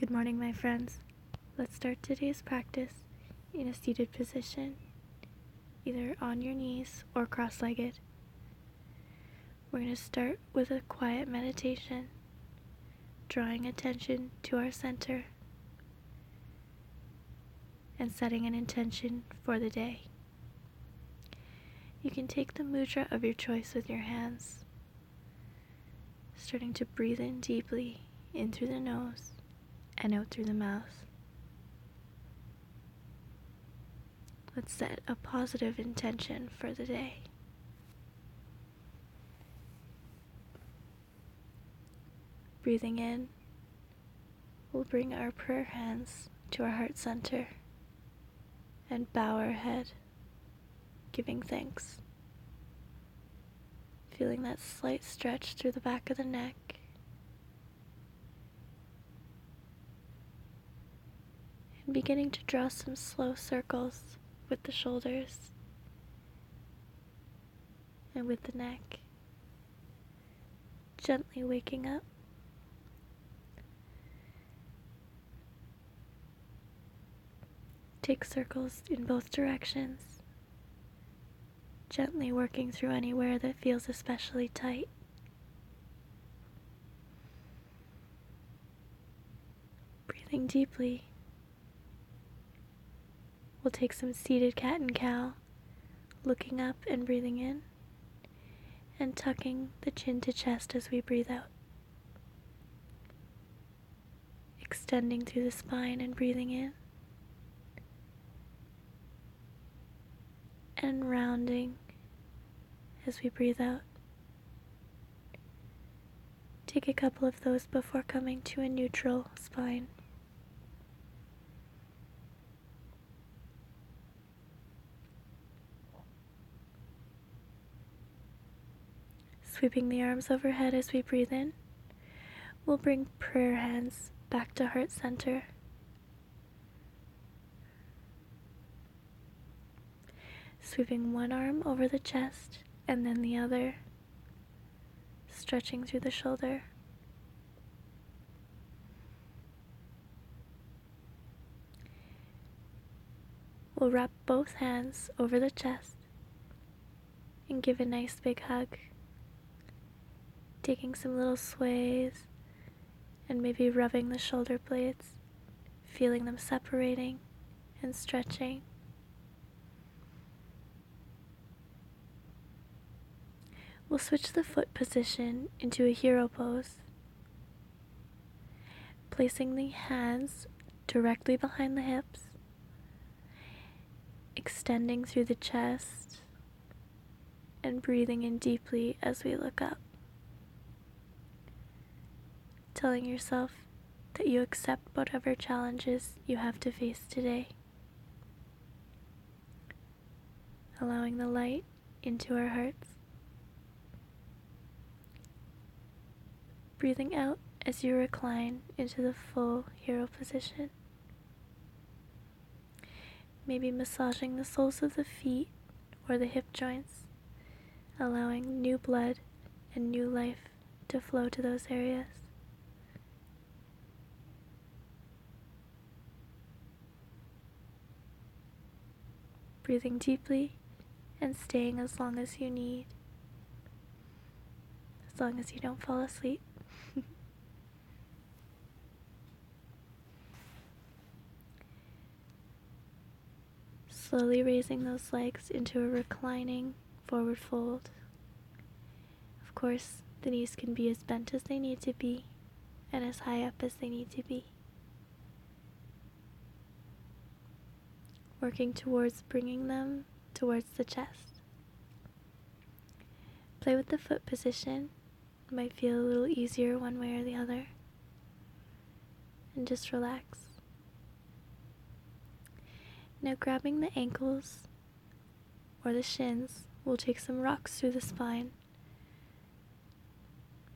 Good morning, my friends. Let's start today's practice in a seated position, either on your knees or cross-legged. We're going to start with a quiet meditation, drawing attention to our center and setting an intention for the day. You can take the mudra of your choice with your hands, starting to breathe in deeply in through the nose and out through the mouth. Let's set a positive intention for the day. Breathing in, we'll bring our prayer hands to our heart center and bow our head, giving thanks. Feeling that slight stretch through the back of the neck. And beginning to draw some slow circles with the shoulders and with the neck. Gently waking up. Take circles in both directions, gently working through anywhere that feels especially tight. Breathing deeply. We'll take some seated cat and cow, looking up and breathing in, and tucking the chin to chest as we breathe out. Extending through the spine and breathing in, and rounding as we breathe out. Take a couple of those before coming to a neutral spine. Sweeping the arms overhead as we breathe in, we'll bring prayer hands back to heart center. Sweeping one arm over the chest and then the other, stretching through the shoulder. We'll wrap both hands over the chest and give a nice big hug, taking some little sways and maybe rubbing the shoulder blades, feeling them separating and stretching. We'll switch the foot position into a hero pose, placing the hands directly behind the hips, extending through the chest, and breathing in deeply as we look up. Telling yourself that you accept whatever challenges you have to face today. Allowing the light into our hearts. Breathing out as you recline into the full hero position. Maybe massaging the soles of the feet or the hip joints, allowing new blood and new life to flow to those areas. Breathing deeply and staying as long as you need, as long as you don't fall asleep. Slowly raising those legs into a reclining forward fold. Of course, the knees can be as bent as they need to be and as high up as they need to be. Working towards bringing them towards the chest. Play with the foot position. It might feel a little easier one way or the other. And just relax. Now grabbing the ankles or the shins, we'll take some rocks through the spine,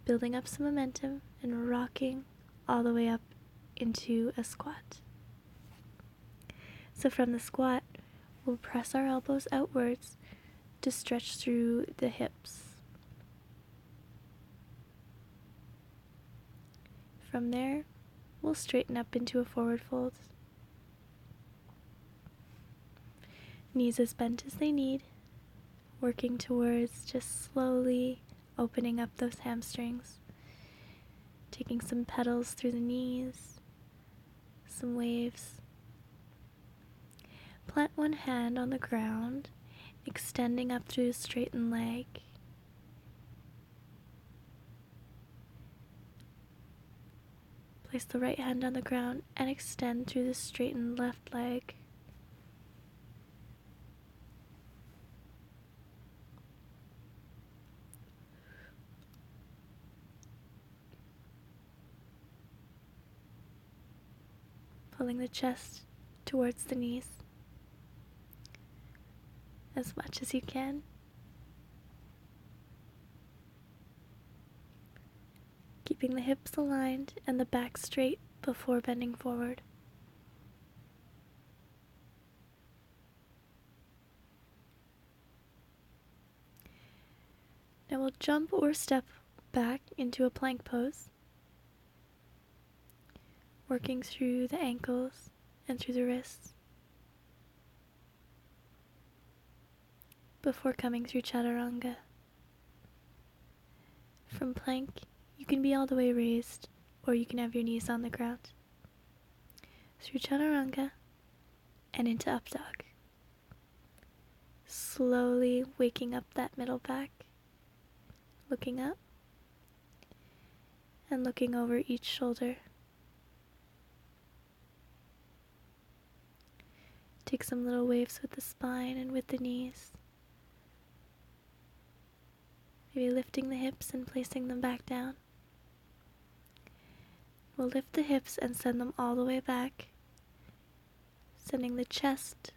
building up some momentum and rocking all the way up into a squat. So from the squat, we'll press our elbows outwards to stretch through the hips. From there, we'll straighten up into a forward fold. Knees as bent as they need, working towards just slowly opening up those hamstrings. Taking some pedals through the knees, some waves. Plant one hand on the ground, extending up through the straightened leg. Place the right hand on the ground and extend through the straightened left leg. Pulling the chest towards the knees as much as you can. Keeping the hips aligned and the back straight before bending forward. Now we'll jump or step back into a plank pose, working through the ankles and through the wrists before coming through chaturanga. From plank, you can be all the way raised, or you can have your knees on the ground. Through chaturanga and into up dog. Slowly waking up that middle back, looking up and looking over each shoulder. Take some little waves with the spine and with the knees. Maybe lifting the hips and placing them back down. We'll lift the hips and send them all the way back, sending the chest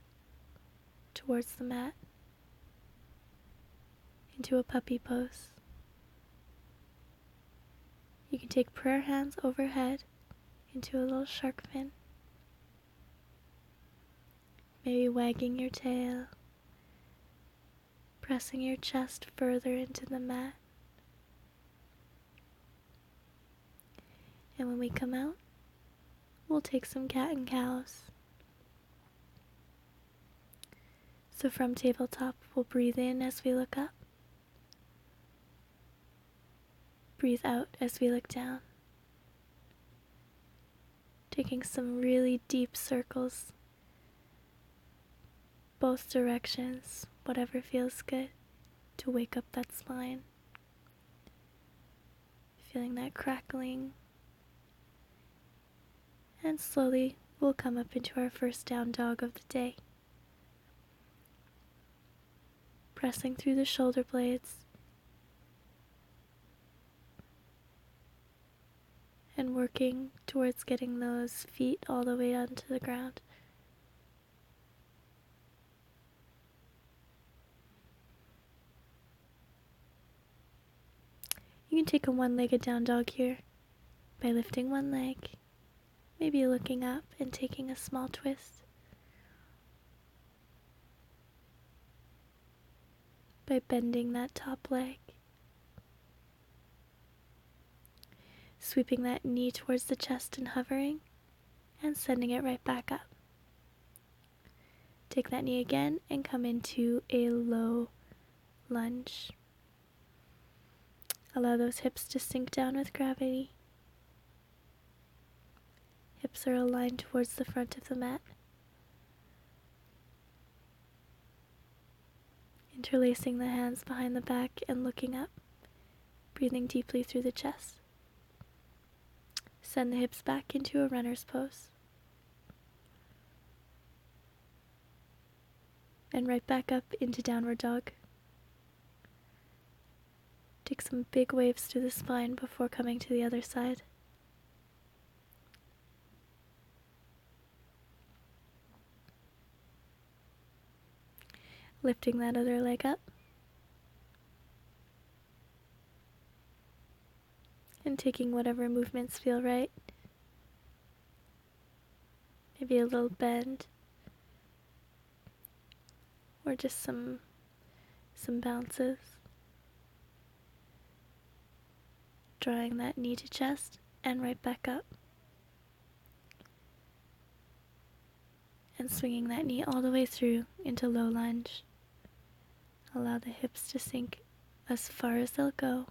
towards the mat into a puppy pose. You can take prayer hands overhead into a little shark fin, maybe wagging your tail, pressing your chest further into the mat. And when we come out, we'll take some cat and cows. So from tabletop, we'll breathe in as we look up. Breathe out as we look down. Taking some really deep circles, both directions, whatever feels good, to wake up that spine. Feeling that crackling. And slowly, we'll come up into our first down dog of the day. Pressing through the shoulder blades and working towards getting those feet all the way onto the ground. You can take a one-legged down dog here by lifting one leg, maybe looking up and taking a small twist. By bending that top leg. Sweeping that knee towards the chest and hovering, and sending it right back up. Take that knee again and come into a low lunge. Allow those hips to sink down with gravity. Hips are aligned towards the front of the mat. Interlacing the hands behind the back and looking up, breathing deeply through the chest. Send the hips back into a runner's pose. And right back up into downward dog. Take some big waves through the spine before coming to the other side. Lifting that other leg up. And taking whatever movements feel right. Maybe a little bend. Or just some bounces. Drawing that knee to chest and right back up. and swinging that knee all the way through into low lunge. Allow the hips to sink as far as they'll go,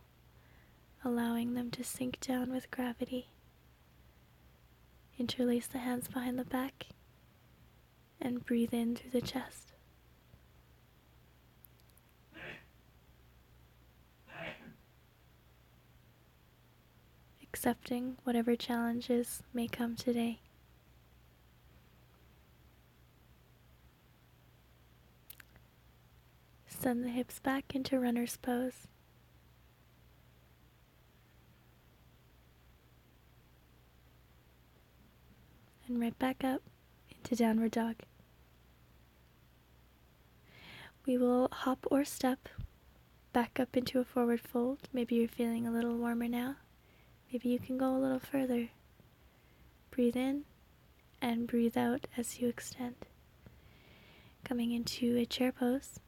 allowing them to sink down with gravity. Interlace the hands behind the back and breathe in through the chest. Accepting whatever challenges may come today. Send the hips back into runner's pose. And right back up into downward dog. We will hop or step back up into a forward fold. Maybe you're feeling a little warmer now. Maybe you can go a little further. Breathe in and breathe out as you extend. Coming into a chair pose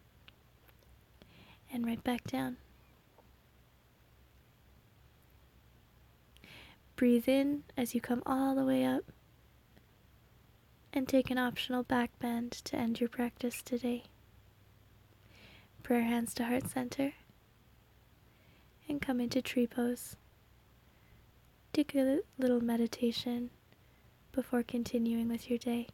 and right back down. Breathe in as you come all the way up and take an optional back bend to end your practice today. Prayer hands to heart center and come into tree pose. Take a little meditation before continuing with your day.